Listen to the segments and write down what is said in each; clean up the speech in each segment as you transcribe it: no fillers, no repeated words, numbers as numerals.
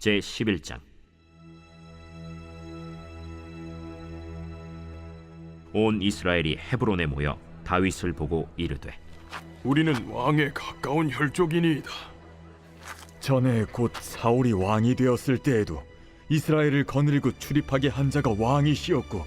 제11장. 온 이스라엘이 헤브론에 모여 다윗을 보고 이르되, 우리는 왕에 가까운 혈족이니이다. 전에 곧 사울이 왕이 되었을 때에도 이스라엘을 거느리고 출입하게 한 자가 왕이시었고,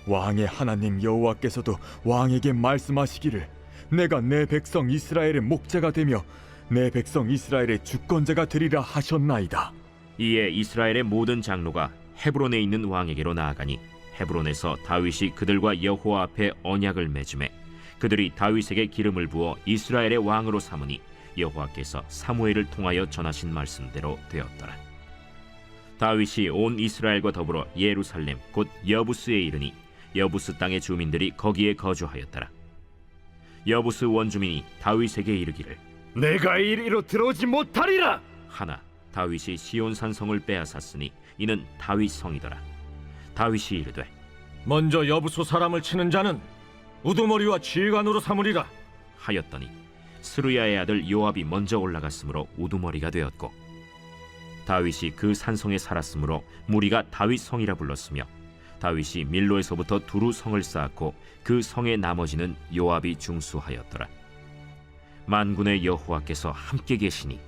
왕의 하나님 여호와께서도 왕에게 말씀하시기를 내가 내 백성 이스라엘의 목자가 되며 내 백성 이스라엘의 주권자가 되리라 하셨나이다. 이에 이스라엘의 모든 장로가 헤브론에 있는 왕에게로 나아가니 헤브론에서 다윗이 그들과 여호와 앞에 언약을 맺음에 그들이 다윗에게 기름을 부어 이스라엘의 왕으로 삼으니 여호와께서 사무엘을 통하여 전하신 말씀대로 되었더라. 다윗이 온 이스라엘과 더불어 예루살렘 곧 여부스에 이르니 여부스 땅의 주민들이 거기에 거주하였더라. 여부스 원주민이 다윗에게 이르기를, 내가 이리로 들어오지 못하리라 하나 다윗이 시온 산성을 빼앗았으니 이는 다윗 성이더라. 다윗이 이르되, 먼저 여부수 사람을 치는 자는 우두머리와 지휘관으로 삼으리라 하였더니 스루야의 아들 요압이 먼저 올라갔으므로 우두머리가 되었고, 다윗이 그 산성에 살았으므로 무리가 다윗 성이라 불렀으며, 다윗이 밀로에서부터 두루 성을 쌓았고 그 성의 나머지는 요압이 중수하였더라. 만군의 여호와께서 함께 계시니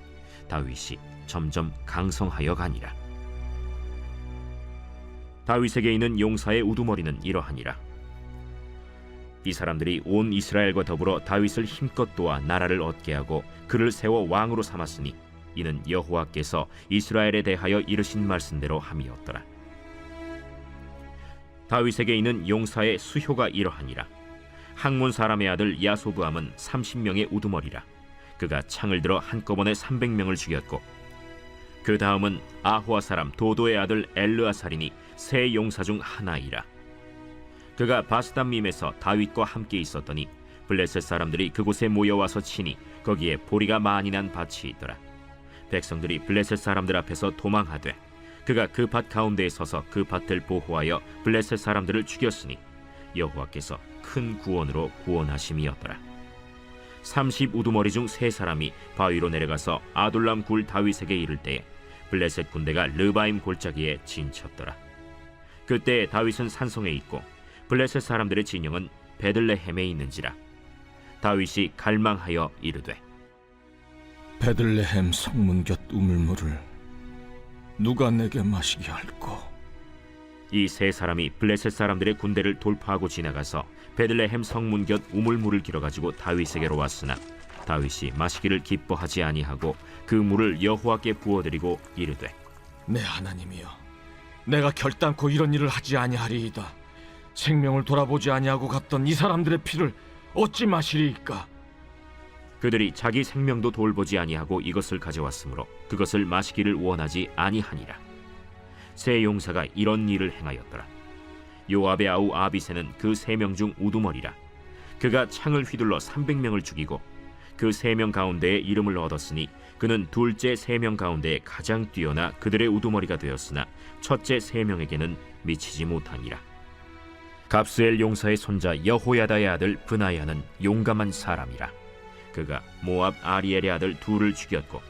다윗이 점점 강성하여 가니라. 다윗에게 있는 용사의 우두머리는 이러하니라. 이 사람들이 온 이스라엘과 더불어 다윗을 힘껏 도와 나라를 얻게 하고 그를 세워 왕으로 삼았으니 이는 여호와께서 이스라엘에 대하여 이르신 말씀대로 함이었더라. 다윗에게 있는 용사의 수효가 이러하니라. 학몬 사람의 아들 야소브암은 30명의 우두머리라. 그가 창을 들어 한꺼번에 300명을 죽였고, 그 다음은 아호아 사람 도도의 아들 엘르아살이니 세 용사 중 하나이라. 그가 바스담밈에서 다윗과 함께 있었더니 블레셋 사람들이 그곳에 모여와서 치니 거기에 보리가 많이 난 밭이 있더라. 백성들이 블레셋 사람들 앞에서 도망하되 그가 그 밭 가운데에 서서 그 밭을 보호하여 블레셋 사람들을 죽였으니 여호와께서 큰 구원으로 구원하심이었더라. 30 우두머리 중 세 사람이 바위로 내려가서 아둘람 굴 다윗에게 이를 때에 블레셋 군대가 르바임 골짜기에 진쳤더라. 그때 다윗은 산성에 있고 블레셋 사람들의 진영은 베들레헴에 있는지라. 다윗이 갈망하여 이르되, 베들레헴 성문 곁 우물물을 누가 내게 마시게 할꼬? 이 세 사람이 블레셋 사람들의 군대를 돌파하고 지나가서 베들레헴 성문 곁 우물물을 길어가지고 다윗에게로 왔으나 다윗이 마시기를 기뻐하지 아니하고 그 물을 여호와께 부어드리고 이르되, 내 하나님이여, 내가 결단코 이런 일을 하지 아니하리이다. 생명을 돌아보지 아니하고 갔던 이 사람들의 피를 어찌 마시리이까? 그들이 자기 생명도 돌보지 아니하고 이것을 가져왔으므로 그것을 마시기를 원하지 아니하니라. 세 용사가 이런 일을 행하였더라. 요압의 아우 아비새는 그 3명 중 우두머리라. 그가 창을 휘둘러 300명을 죽이고 그 3명 가운데에 이름을 얻었으니 그는 둘째 3명 가운데 가장 뛰어나 그들의 우두머리가 되었으나 첫째 3명에게는 미치지 못하니라. 갑스엘 용사의 손자 여호야다의 아들 브나야는 용감한 사람이라. 그가 모압 아리엘의 아들 둘을 죽였고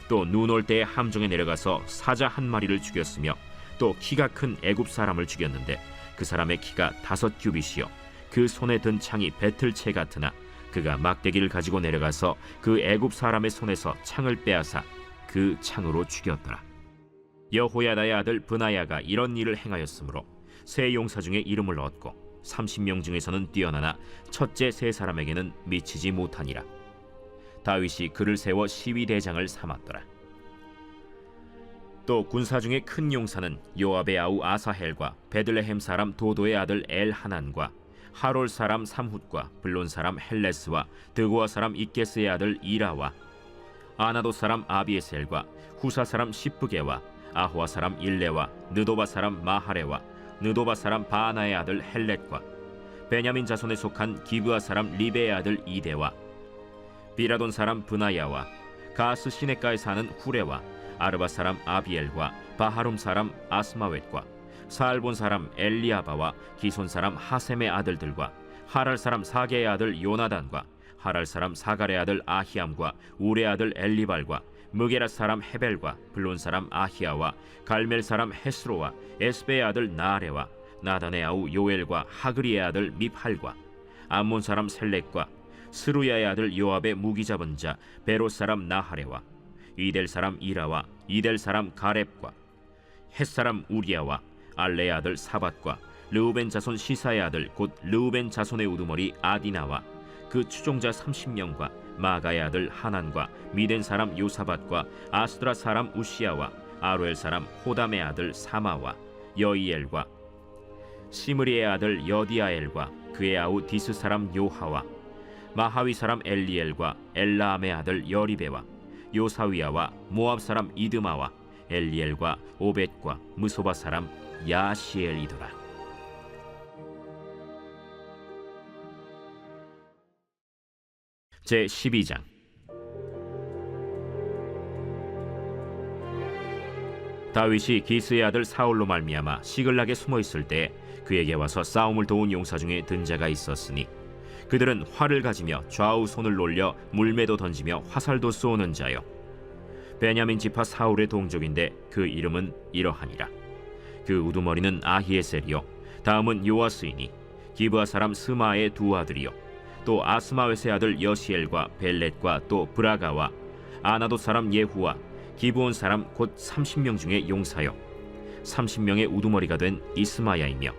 또 눈 올 때에 함정에 내려가서 사자 한 마리를 죽였으며 또 키가 큰 애굽 사람을 죽였는데 그 사람의 키가 5규빗이요 그 손에 든 창이 배틀채 같으나 그가 막대기를 가지고 내려가서 그 애굽 사람의 손에서 창을 빼앗아 그 창으로 죽였더라. 여호야다의 아들 브나야가 이런 일을 행하였으므로 세 용사 중에 이름을 얻고 30명 중에서는 뛰어나나 첫째 세 사람에게는 미치지 못하니라. 다윗이 그를 세워 시위대장을 삼았더라. 또 군사 중에 큰 용사는 요압의 아우 아사헬과 베들레헴 사람 도도의 아들 엘하난과 하롤 사람 삼훗과 블론 사람 헬레스와 드고아 사람 이게스의 아들 이라와 아나도 사람 아비에셀과 후사 사람 시프게와 아호아 사람 일레와 느도바 사람 마하레와 느도바 사람 바하나의 아들 헬렛과 베냐민 자손에 속한 기브아 사람 리베의 아들 이데와 비라돈 사람 브나야와 가스 시내가에 사는 후레와 아르바 사람 아비엘과 바하룸 사람 아스마웻과 사알본 사람 엘리아바와 기손 사람 하셈의 아들들과 하랄 사람 사게의 아들 요나단과 하랄 사람 사갈의 아들 아히암과 우레의 아들 엘리발과 무게라 사람 헤벨과 블론 사람 아히야와 갈멜 사람 헤스로와 에스베의 아들 나아레와 나단의 아우 요엘과 하그리의 아들 미팔과 암몬 사람 셀렉과 스루야의 아들 요압의 무기 잡은 자 베롯 사람 나하레와 이델 사람 이라와 이델 사람 가렙과 헷 사람 우리야와 알레의 아들 사밧과 르우벤 자손 시사의 아들 곧 르우벤 자손의 우두머리 아디나와 그 추종자 30명과 마가의 아들 하난과 미덴 사람 요사밧과 아스드라 사람 우시야와 아로엘 사람 호담의 아들 사마와 여이엘과 시므리의 아들 여디아엘과 그의 아우 디스 사람 요하와 마하위 사람 엘리엘과 엘라암의 아들 여리베와 요사위야와 모압 사람 이드마와 엘리엘과 오벳과 무소바 사람 야시엘이더라. 제 12장. 다윗이 기스의 아들 사울로 말미암아 시글락에 숨어 있을 때 그에게 와서 싸움을 도운 용사 중에 든 자가 있었으니 그들은 활을 가지며 좌우 손을 놀려 물매도 던지며 화살도 쏘는 자요 베냐민 지파 사울의 동족인데 그 이름은 이러하니라. 그 우두머리는 아히에셀이요 다음은 요아스이니 기브아 사람 스마의 두 아들이요 또 아스마웨스의 아들 여시엘과 벨렛과 또 브라가와 아나도 사람 예후와 기브온 사람 곧 30명 중에 용사요 30명의 우두머리가 된 이스마야이며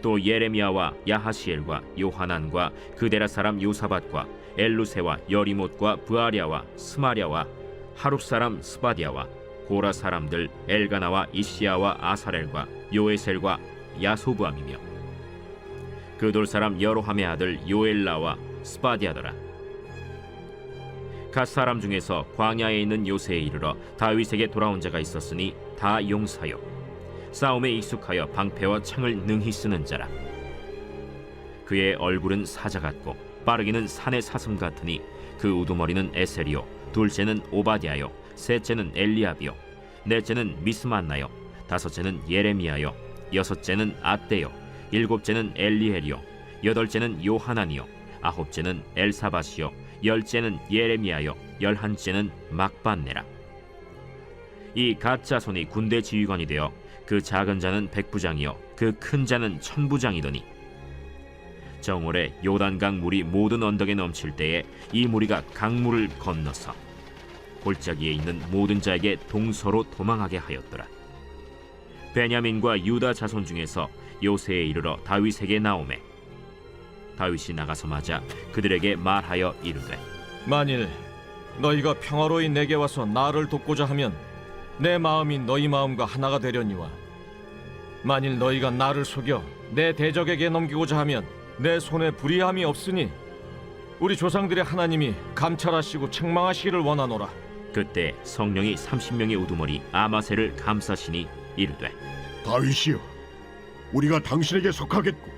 또 예레미야와 야하시엘과 요하난과 그데라 사람 요사밧과 엘루세와 여리못과 부아랴와 스마랴와 하룹 사람 스바디아와 고라 사람들 엘가나와 이시야와 아사렐과 요에셀과 야소부암이며 그돌 사람 여로함의 아들 요엘라와 스바디아더라. 갓 사람 중에서 광야에 있는 요새에 이르러 다윗에게 돌아온 자가 있었으니 다 용사요 싸움에 익숙하여 방패와 창을 능히 쓰는 자라. 그의 얼굴은 사자 같고 빠르기는 산의 사슴 같으니 그 우두머리는 에셀이요 둘째는 오바댜요 셋째는 엘리압이요 넷째는 미스만나요 다섯째는 예레미야요 여섯째는 앗대요 일곱째는 엘리엘이요 여덟째는 요하난이요 아홉째는 엘사밧이요 열째는 예레미야요 열한째는 막반네라. 이 갓 자손이 군대 지휘관이 되어 그 작은 자는 백부장이요 그 큰 자는 천부장이더니 정월에 요단강 물이 모든 언덕에 넘칠 때에 이 무리가 강물을 건너서 골짜기에 있는 모든 자에게 동서로 도망하게 하였더라. 베냐민과 유다 자손 중에서 요새에 이르러 다윗에게 나오매 다윗이 나가서 맞아 그들에게 말하여 이르되 만일 너희가 평화로이 내게 와서 나를 돕고자 하면 내 마음이 너희 마음과 하나가 되려니와 만일 너희가 나를 속여 내 대적에게 넘기고자 하면 내 손에 불의함이 없으니 우리 조상들의 하나님이 감찰하시고 책망하시기를 원하노라. 그때 성령이 30명의 우두머리 아마셀을 감싸시니 이르되 다윗이여, 우리가 당신에게 속하겠고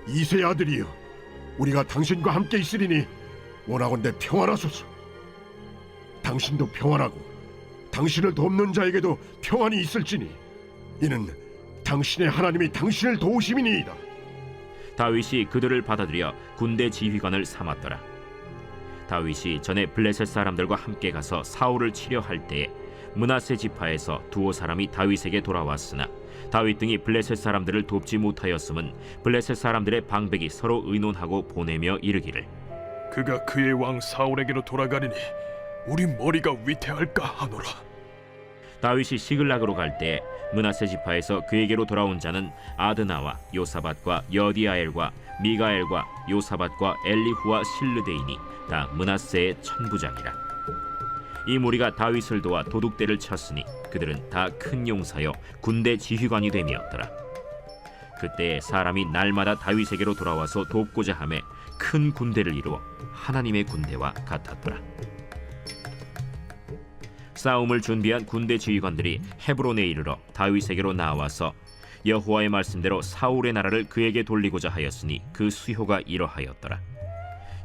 이새의 아들이여, 우리가 당신과 함께 있으리니 원하건대 평안하소서. 당신도 평안하고 당신을 돕는 자에게도 평안이 있을지니 이는 당신의 하나님이 당신을 도우심이니이다. 다윗이 그들을 받아들여 군대 지휘관을 삼았더라. 다윗이 전에 블레셋 사람들과 함께 가서 사울을 치려 할 때에 므낫세 지파에서 두어 사람이 다윗에게 돌아왔으나 다윗 등이 블레셋 사람들을 돕지 못하였음은 블레셋 사람들의 방백이 서로 의논하고 보내며 이르기를 그가 그의 왕 사울에게로 돌아가리니 우리 머리가 위태할까 하노라. 다윗이 시글락으로 갈 때 므낫세 지파에서 그에게로 돌아온 자는 아드나와 요사밧과 여디아엘과 미가엘과 요사밧과 엘리후와 실르데이니 다 므낫세의 천부장이라. 이 무리가 다윗을 도와 도둑대를 쳤으니 그들은 다 큰 용사여 군대 지휘관이 됨이었더라. 그때 사람이 날마다 다윗에게로 돌아와서 돕고자 하매 큰 군대를 이루어 하나님의 군대와 같았더라. 싸움을 준비한 군대 지휘관들이 헤브론에 이르러 다윗에게로 나와서 여호와의 말씀대로 사울의 나라를 그에게 돌리고자 하였으니 그 수효가 이러하였더라.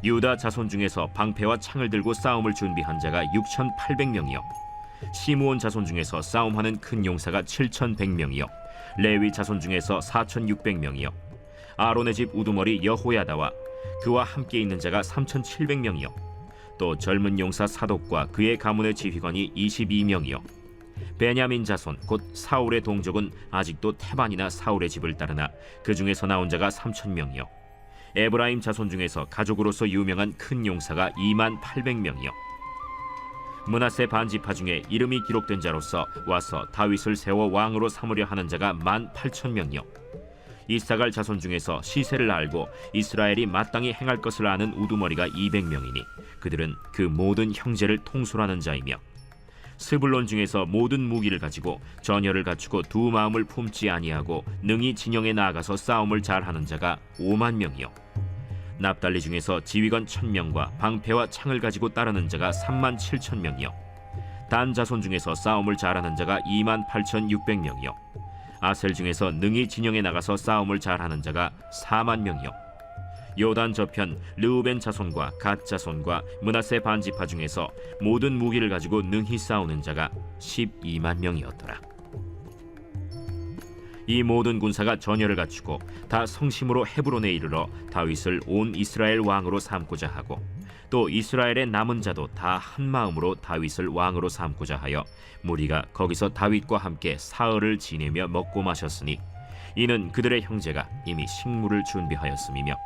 유다 자손 중에서 방패와 창을 들고 싸움을 준비한 자가 6,800명이요 시므온 자손 중에서 싸움하는 큰 용사가 7,100명이요 레위 자손 중에서 4,600명이요 아론의 집 우두머리 여호야다와 그와 함께 있는 자가 3,700명이요 또 젊은 용사 사독과 그의 가문의 지휘관이 22명이요 베냐민 자손 곧 사울의 동족은 아직도 태반이나 사울의 집을 따르나 그 중에서 나온 자가 3,000명이요 에브라임 자손 중에서 가족으로서 유명한 큰 용사가 28,000명이요 므낫세 반지파 중에 이름이 기록된 자로서 와서 다윗을 세워 왕으로 삼으려 하는 자가 18,000명이요 이사갈 자손 중에서 시세를 알고 이스라엘이 마땅히 행할 것을 아는 우두머리가 200명이니 그들은 그 모든 형제를 통솔하는 자이며 스불론 중에서 모든 무기를 가지고 전열을 갖추고 두 마음을 품지 아니하고 능히 진영에 나아가서 싸움을 잘하는 자가 50,000명이요 납달리 중에서 지휘관 1,000명과 방패와 창을 가지고 따르는 자가 37,000명이요 단 자손 중에서 싸움을 잘하는 자가 28,600명이요 아셀 중에서 능히 진영에 나가서 싸움을 잘하는 자가 40,000명이요 요단 저편 르우벤 자손과 갓 자손과 므낫세 반지파 중에서 모든 무기를 가지고 능히 싸우는 자가 120,000명이었더라 이 모든 군사가 전열을 갖추고 다 성심으로 헤브론에 이르러 다윗을 온 이스라엘 왕으로 삼고자 하고 또 이스라엘의 남은 자도 다 한 마음으로 다윗을 왕으로 삼고자 하여 무리가 거기서 다윗과 함께 사흘을 지내며 먹고 마셨으니 이는 그들의 형제가 이미 식물을 준비하였음이며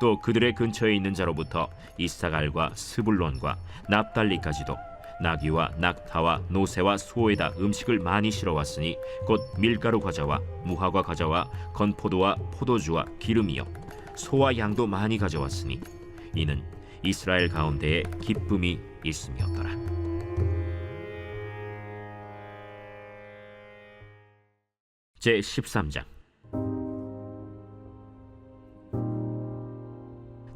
또 그들의 근처에 있는 자로부터 이사갈과 스불론과 납달리까지도 나귀와 낙타와 노새와 소에다 음식을 많이 실어왔으니 곧 밀가루 과자와 무화과 과자와 건포도와 포도주와 기름이요 소와 양도 많이 가져왔으니 이는 이스라엘 가운데에 기쁨이 있음이었더라. 제 13장.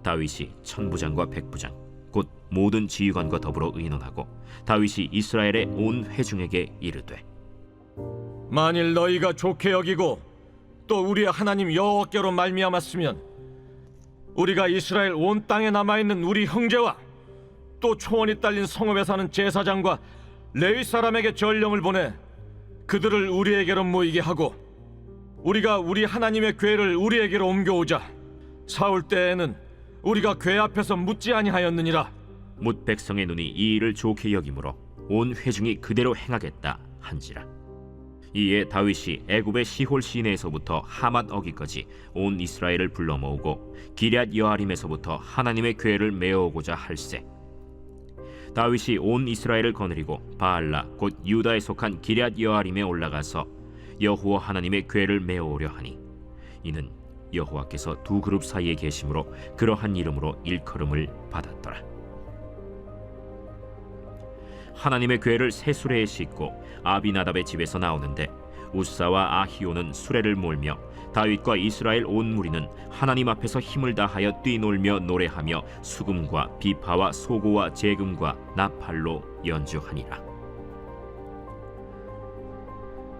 다윗이 천부장과 백부장 곧 모든 지휘관과 더불어 의논하고 다윗이 이스라엘의 온 회중에게 이르되 만일 너희가 좋게 여기고 또 우리의 하나님 여호와께로 말미암았으면 우리가 이스라엘 온 땅에 남아있는 우리 형제와 또 초원이 딸린 성읍에 사는 제사장과 레위 사람에게 전령을 보내 그들을 우리에게로 모이게 하고 우리가 우리 하나님의 궤를 우리에게로 옮겨오자. 사울 때에는 우리가 궤 앞에서 묻지 아니하였느니라. 뭇 백성의 눈이 이 일을 좋게 여기므로 온 회중이 그대로 행하겠다 한지라. 이에 다윗이 애굽의 시홀 시내에서부터 하맛 어기까지 온 이스라엘을 불러 모으고 기럇 여아림에서부터 하나님의 궤를 메어오고자 할세. 다윗이 온 이스라엘을 거느리고 바알라 곧 유다에 속한 기럇 여아림에 올라가서 여호와 하나님의 궤를 메어오려 하니 이는 여호와께서 두 그룹 사이에 계심으로 그러한 이름으로 일컬음을 받았더라. 하나님의 궤를 새 수레에 싣고 아비나답의 집에서 나오는데 우사와 아히오는 수레를 몰며 다윗과 이스라엘 온 무리는 하나님 앞에서 힘을 다하여 뛰놀며 노래하며 수금과 비파와 소고와 재금과 나팔로 연주하니라.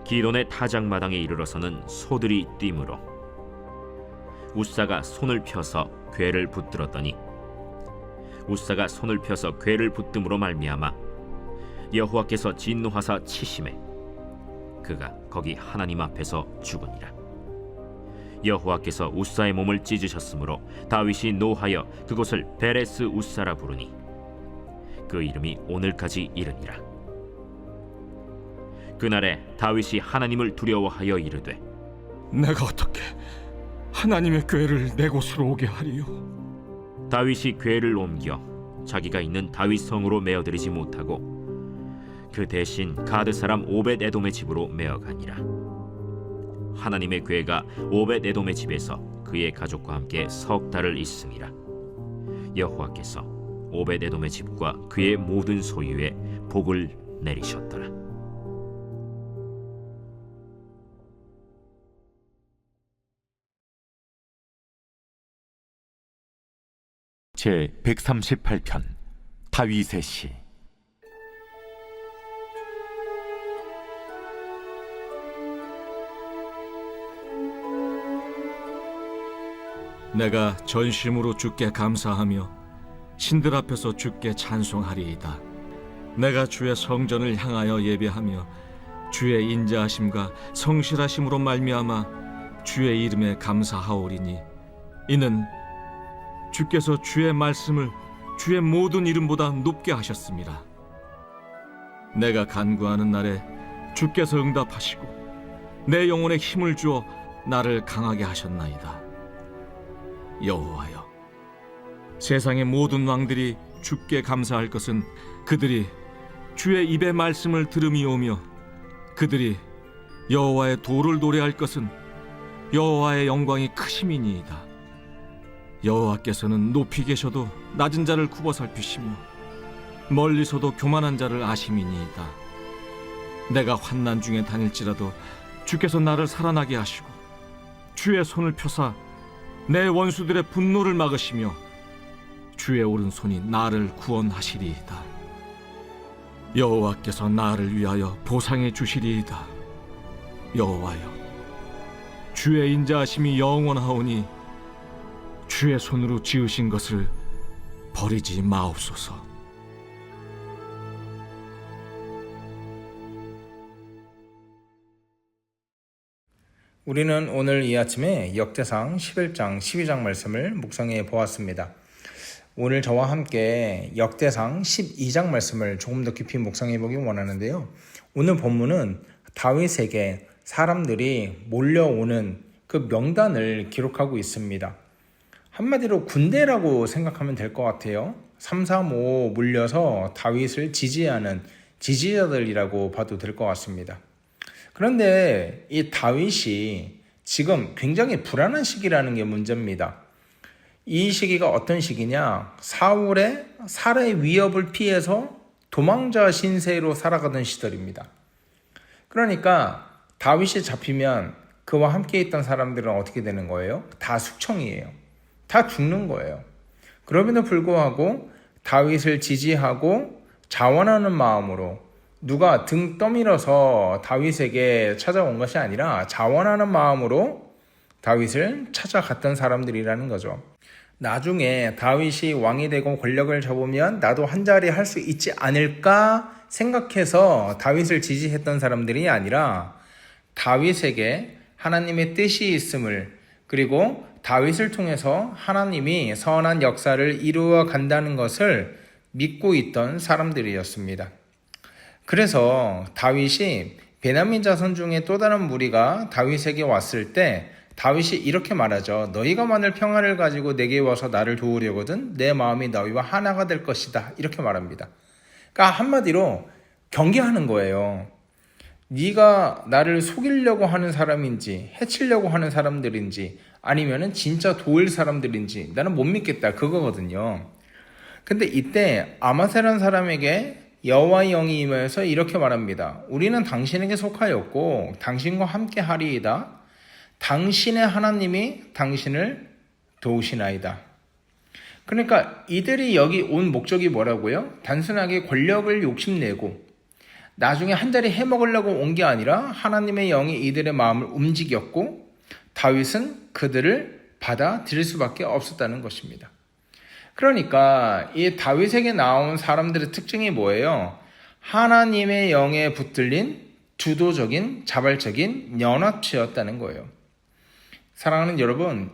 기돈의 타작마당에 이르러서는 소들이 뛰므로 우사가 손을 펴서 궤를 붙들었더니 우사가 손을 펴서 궤를 붙듦으로 말미암아 여호와께서 진노하사 치심에 그가 거기 하나님 앞에서 죽으니라. 여호와께서 우사의 몸을 찢으셨으므로 다윗이 노하여 그곳을 베레스 우사라 부르니 그 이름이 오늘까지 이르니라. 그날에 다윗이 하나님을 두려워하여 이르되 내가 어떻게 하나님의 궤를 내 곳으로 오게 하리요? 다윗이 궤를 옮겨 자기가 있는 다윗 성으로 메어들이지 못하고 그 대신 가드 사람 오벳 에돔의 집으로 메어가니라. 하나님의 궤가 오벳 에돔의 집에서 그의 가족과 함께 석 달을 있음이라. 여호와께서 오벳 에돔의 집과 그의 모든 소유에 복을 내리셨더라. 제 138편 다윗의 시. 내가 전심으로 주께 감사하며 신들 앞에서 주께 찬송하리이다. 내가 주의 성전을 향하여 예배하며 주의 인자하심과 성실하심으로 말미암아 주의 이름에 감사하오리니 이는 주께서 주의 말씀을 주의 모든 이름보다 높게 하셨습니다. 내가 간구하는 날에 주께서 응답하시고 내 영혼에 힘을 주어 나를 강하게 하셨나이다. 여호와여, 세상의 모든 왕들이 주께 감사할 것은 그들이 주의 입의 말씀을 들음이오며 그들이 여호와의 도를 노래할 것은 여호와의 영광이 크심이니이다. 여호와께서는 높이 계셔도 낮은 자를 굽어 살피시며 멀리서도 교만한 자를 아심이니이다. 내가 환난 중에 다닐지라도 주께서 나를 살아나게 하시고 주의 손을 펴사 내 원수들의 분노를 막으시며 주의 오른손이 나를 구원하시리이다. 여호와께서 나를 위하여 보상해 주시리이다. 여호와여, 주의 인자하심이 영원하오니 주의 손으로 지으신 것을 버리지 마옵소서. 우리는 오늘 이 아침에 역대상 11장 12장 말씀을 묵상해 보았습니다. 오늘 저와 함께 역대상 12장 말씀을 조금 더 깊이 묵상해 보기 원하는데요. 오늘 본문은 다윗에게 사람들이 몰려오는 그 명단을 기록하고 있습니다. 한마디로 군대라고 생각하면 될 것 같아요. 3, 3, 5 몰려서 다윗을 지지하는 지지자들이라고 봐도 될 것 같습니다. 그런데 이 다윗이 지금 굉장히 불안한 시기라는 게 문제입니다. 이 시기가 어떤 시기냐? 사울의 살해 위협을 피해서 도망자 신세로 살아가던 시절입니다. 그러니까 다윗이 잡히면 그와 함께 있던 사람들은 어떻게 되는 거예요? 다 숙청이에요. 다 죽는 거예요. 그럼에도 불구하고 다윗을 지지하고 자원하는 마음으로 누가 등 떠밀어서 다윗에게 찾아온 것이 아니라 자원하는 마음으로 다윗을 찾아갔던 사람들이라는 거죠. 나중에 다윗이 왕이 되고 권력을 잡으면 나도 한 자리 할 수 있지 않을까 생각해서 다윗을 지지했던 사람들이 아니라 다윗에게 하나님의 뜻이 있음을, 그리고 다윗을 통해서 하나님이 선한 역사를 이루어 간다는 것을 믿고 있던 사람들이었습니다. 그래서 다윗이 베냐민 자손 중에 또 다른 무리가 다윗에게 왔을 때 다윗이 이렇게 말하죠. 너희가 만일 평안을 가지고 내게 와서 나를 도우려거든 내 마음이 너희와 하나가 될 것이다. 이렇게 말합니다. 그러니까 한마디로 경계하는 거예요. 네가 나를 속이려고 하는 사람인지 해치려고 하는 사람들인지 아니면은 진짜 도울 사람들인지 나는 못 믿겠다, 그거거든요. 근데 이때 아마세라는 사람에게 여호와의 영이 임하여서 이렇게 말합니다. 우리는 당신에게 속하였고 당신과 함께 하리이다. 당신의 하나님이 당신을 도우시나이다. 그러니까 이들이 여기 온 목적이 뭐라고요? 단순하게 권력을 욕심내고 나중에 한 자리 해먹으려고 온 게 아니라 하나님의 영이 이들의 마음을 움직였고 다윗은 그들을 받아들일 수밖에 없었다는 것입니다. 그러니까 이 다윗에게 나온 사람들의 특징이 뭐예요? 하나님의 영에 붙들린 주도적인 자발적인 연합체였다는 거예요. 사랑하는 여러분,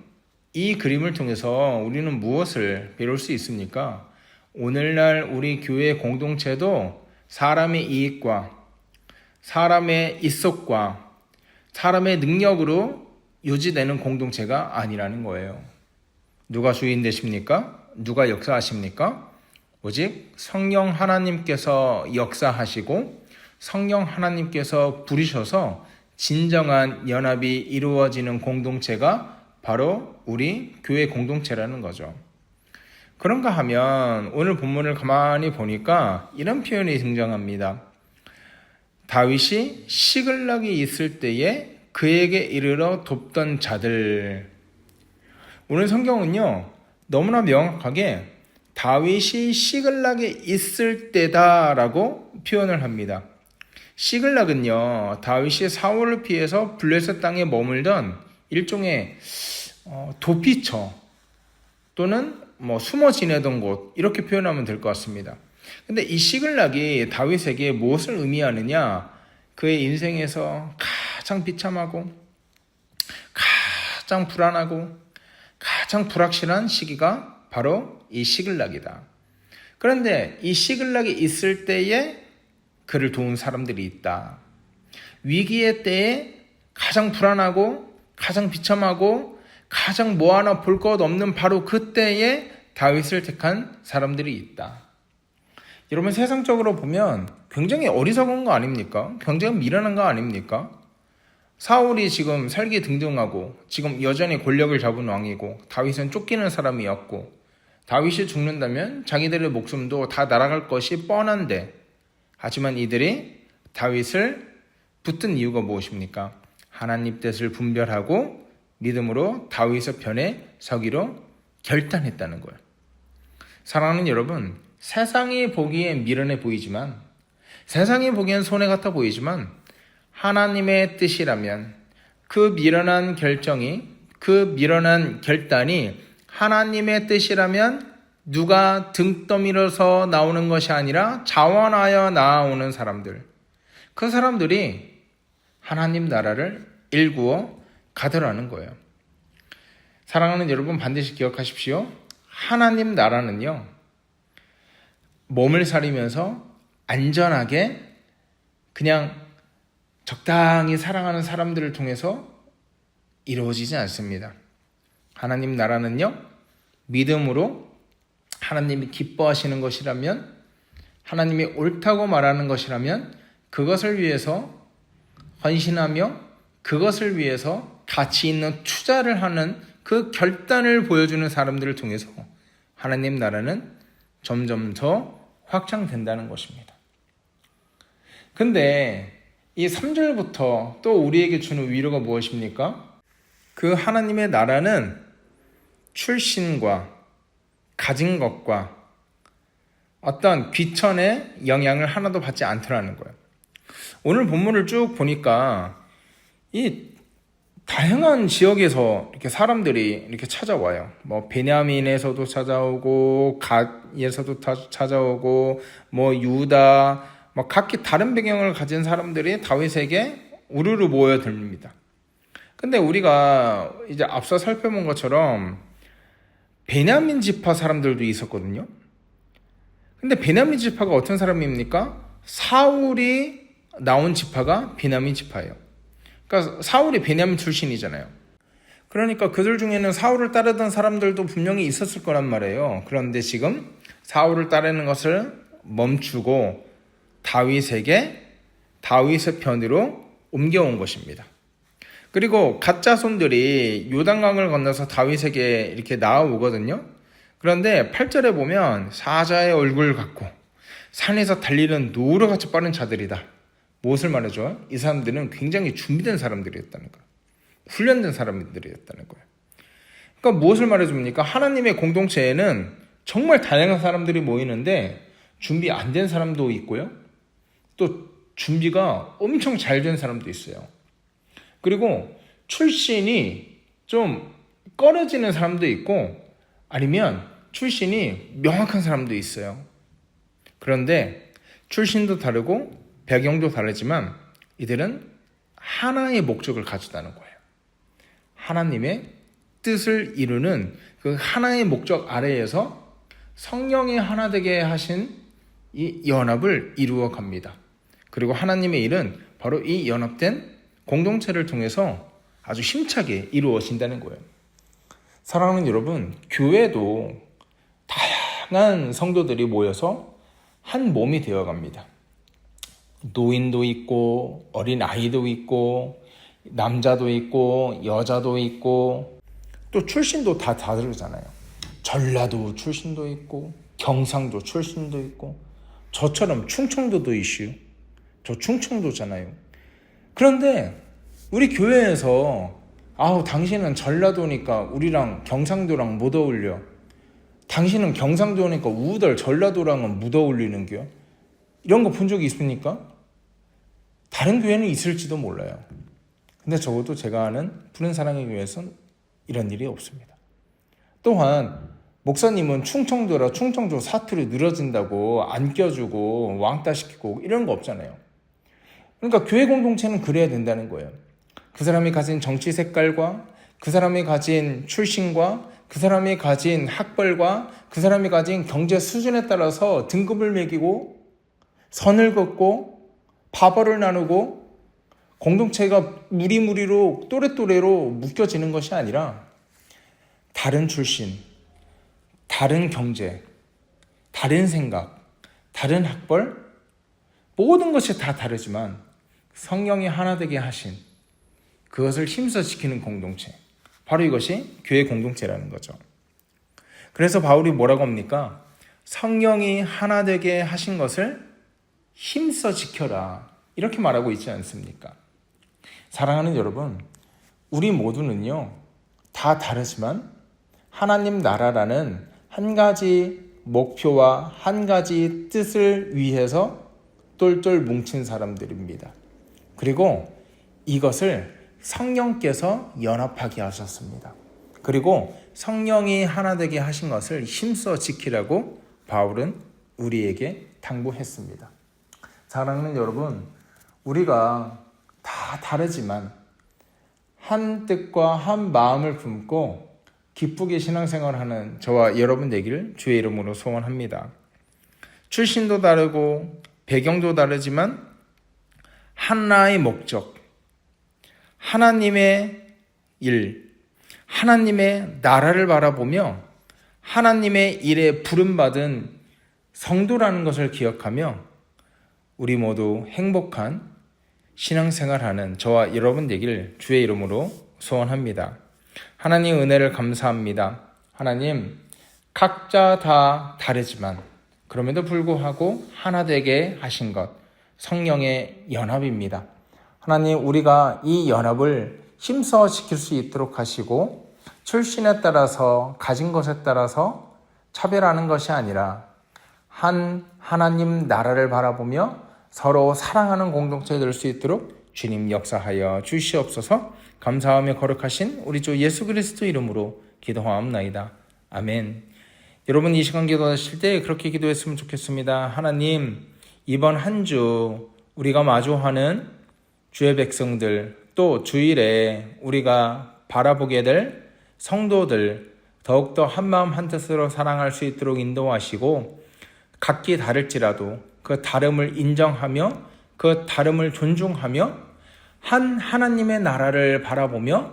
이 그림을 통해서 우리는 무엇을 배울 수 있습니까? 오늘날 우리 교회 공동체도 사람의 이익과 사람의 입속과 사람의 능력으로 유지되는 공동체가 아니라는 거예요. 누가 주인 되십니까? 누가 역사하십니까? 오직 성령 하나님께서 역사하시고 성령 하나님께서 부르셔서 진정한 연합이 이루어지는 공동체가 바로 우리 교회 공동체라는 거죠. 그런가 하면 오늘 본문을 가만히 보니까 이런 표현이 등장합니다. 다윗이 시글락이 있을 때에 그에게 이르러 돕던 자들. 오늘 성경은요 너무나 명확하게 다윗이 시글락에 있을 때다라고 표현을 합니다. 시글락은요 다윗이 사울을 피해서 블레셋 땅에 머물던 일종의 도피처 또는 숨어 지내던 곳, 이렇게 표현하면 될 것 같습니다. 근데 이 시글락이 다윗에게 무엇을 의미하느냐? 그의 인생에서 가장 비참하고 가장 불안하고 가장 불확실한 시기가 바로 이 시글락이다. 그런데 이 시글락이 있을 때에 그를 도운 사람들이 있다. 위기의 때에 가장 불안하고 가장 비참하고 가장 뭐 하나 볼 것 없는 바로 그때에 다윗을 택한 사람들이 있다. 여러분, 세상적으로 보면 굉장히 어리석은 거 아닙니까? 굉장히 미련한 거 아닙니까? 사울이 지금 살기 등등하고 지금 여전히 권력을 잡은 왕이고 다윗은 쫓기는 사람이었고 다윗이 죽는다면 자기들의 목숨도 다 날아갈 것이 뻔한데, 하지만 이들이 다윗을 붙든 이유가 무엇입니까? 하나님 뜻을 분별하고 믿음으로 다윗의 편에 서기로 결단했다는 거예요. 사랑하는 여러분, 세상이 보기엔 미련해 보이지만, 세상이 보기엔 손해 같아 보이지만, 하나님의 뜻이라면 그 미련한 결정이, 그 미련한 결단이 하나님의 뜻이라면 누가 등 떠밀어서 나오는 것이 아니라 자원하여 나오는 사람들, 그 사람들이 하나님 나라를 일구어 가더라는 거예요. 사랑하는 여러분, 반드시 기억하십시오. 하나님 나라는요, 몸을 사리면서 안전하게 그냥 적당히 사랑하는 사람들을 통해서 이루어지지 않습니다. 하나님 나라는요, 믿음으로 하나님이 기뻐하시는 것이라면, 하나님이 옳다고 말하는 것이라면 그것을 위해서 헌신하며 그것을 위해서 가치 있는 투자를 하는 그 결단을 보여주는 사람들을 통해서 하나님 나라는 점점 더 확장된다는 것입니다. 근데 이 3절부터 또 우리에게 주는 위로가 무엇입니까? 그 하나님의 나라는 출신과 가진 것과 어떤 귀천의 영향을 하나도 받지 않더라는 거예요. 오늘 본문을 쭉 보니까 이 다양한 지역에서 이렇게 사람들이 이렇게 찾아와요. 뭐 베냐민에서도 찾아오고 갓에서도 찾아오고 뭐 유다, 뭐 각기 다른 배경을 가진 사람들이 다윗에게 우르르 모여듭니다. 근데 우리가 이제 앞서 살펴본 것처럼 베냐민 지파 사람들도 있었거든요. 근데 베냐민 지파가 어떤 사람입니까? 사울이 나온 지파가 베냐민 지파예요. 그러니까 사울이 베냐민 출신이잖아요. 그러니까 그들 중에는 사울을 따르던 사람들도 분명히 있었을 거란 말이에요. 그런데 지금 사울을 따르는 것을 멈추고 다윗의 편으로 옮겨온 것입니다. 그리고 갓자손들이 요단강을 건너서 다윗에게 이렇게 나아오거든요. 그런데 8절에 보면 사자의 얼굴을 갖고 산에서 달리는 노루같이 빠른 자들이다. 무엇을 말해줘요? 이 사람들은 굉장히 준비된 사람들이었다는 거예요. 훈련된 사람들이었다는 거예요. 그러니까 무엇을 말해줍니까? 하나님의 공동체에는 정말 다양한 사람들이 모이는데 준비 안 된 사람도 있고요. 또 준비가 엄청 잘 된 사람도 있어요. 그리고 출신이 좀 꺼려지는 사람도 있고 아니면 출신이 명확한 사람도 있어요. 그런데 출신도 다르고 배경도 다르지만 이들은 하나의 목적을 가졌다는 거예요. 하나님의 뜻을 이루는 그 하나의 목적 아래에서 성령이 하나 되게 하신 이 연합을 이루어 갑니다. 그리고 하나님의 일은 바로 이 연합된 공동체를 통해서 아주 힘차게 이루어진다는 거예요. 사랑하는 여러분, 교회도 다양한 성도들이 모여서 한 몸이 되어 갑니다. 노인도 있고 어린 아이도 있고 남자도 있고 여자도 있고 또 출신도 다 다르잖아요. 전라도 출신도 있고 경상도 출신도 있고 저처럼 충청도도 이슈. 저 충청도잖아요. 그런데 우리 교회에서 당신은 전라도니까 우리랑 경상도랑 못 어울려. 당신은 경상도니까 우덜 전라도랑은 못 어울리는겨. 이런 거 본 적이 있습니까? 다른 교회는 있을지도 몰라요. 근데 적어도 제가 아는 푸른 사랑의 교회에서는 이런 일이 없습니다. 또한 목사님은 충청도라 충청도 사투리 늘어진다고 안 껴주고 왕따시키고 이런 거 없잖아요. 그러니까 교회 공동체는 그래야 된다는 거예요. 그 사람이 가진 정치 색깔과 그 사람이 가진 출신과 그 사람이 가진 학벌과 그 사람이 가진 경제 수준에 따라서 등급을 매기고 선을 긋고 파벌을 나누고 공동체가 무리무리로 또래또래로 묶여지는 것이 아니라 다른 출신, 다른 경제, 다른 생각, 다른 학벌, 모든 것이 다 다르지만 성령이 하나 되게 하신 그것을 힘써 지키는 공동체, 바로 이것이 교회 공동체라는 거죠. 그래서 바울이 뭐라고 합니까? 성령이 하나 되게 하신 것을 힘써 지켜라, 이렇게 말하고 있지 않습니까? 사랑하는 여러분, 우리 모두는요 다 다르지만 하나님 나라라는 한 가지 목표와 한 가지 뜻을 위해서 똘똘 뭉친 사람들입니다. 그리고 이것을 성령께서 연합하게 하셨습니다. 그리고 성령이 하나 되게 하신 것을 힘써 지키라고 바울은 우리에게 당부했습니다. 사랑하는 여러분, 우리가 다 다르지만 한 뜻과 한 마음을 품고 기쁘게 신앙생활하는 저와 여러분 되기를 주의 이름으로 소원합니다. 출신도 다르고 배경도 다르지만 하나의 목적, 하나님의 일, 하나님의 나라를 바라보며 하나님의 일에 부름받은 성도라는 것을 기억하며 우리 모두 행복한 신앙생활하는 저와 여러분 되기를 주의 이름으로 소원합니다. 하나님 은혜를 감사합니다. 하나님, 각자 다 다르지만 그럼에도 불구하고 하나 되게 하신 것, 성령의 연합입니다. 하나님, 우리가 이 연합을 힘써 지킬 수 있도록 하시고 출신에 따라서 가진 것에 따라서 차별하는 것이 아니라 한 하나님 나라를 바라보며 서로 사랑하는 공동체 될 수 있도록 주님 역사하여 주시옵소서. 감사하며 거룩하신 우리 주 예수 그리스도 이름으로 기도하옵나이다. 아멘. 여러분, 이 시간 기도하실 때 그렇게 기도했으면 좋겠습니다. 하나님, 이번 한 주 우리가 마주하는 주의 백성들, 또 주일에 우리가 바라보게 될 성도들 더욱더 한마음 한뜻으로 사랑할 수 있도록 인도하시고 각기 다를지라도 그 다름을 인정하며 그 다름을 존중하며 한 하나님의 나라를 바라보며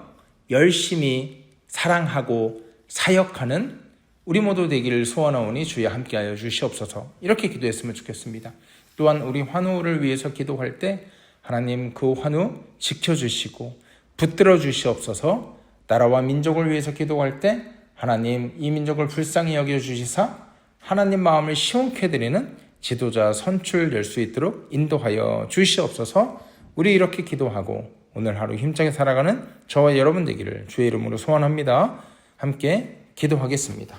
열심히 사랑하고 사역하는 우리 모두 되기를 소원하오니 주여 함께하여 주시옵소서. 이렇게 기도했으면 좋겠습니다. 또한 우리 환우를 위해서 기도할 때 하나님 그 환우 지켜주시고 붙들어 주시옵소서. 나라와 민족을 위해서 기도할 때 하나님 이 민족을 불쌍히 여겨주시사 하나님 마음을 시원케 드리는 지도자 선출될 수 있도록 인도하여 주시옵소서. 우리 이렇게 기도하고 오늘 하루 힘차게 살아가는 저와 여러분 되기를 주의 이름으로 소원합니다. 함께 기도하겠습니다.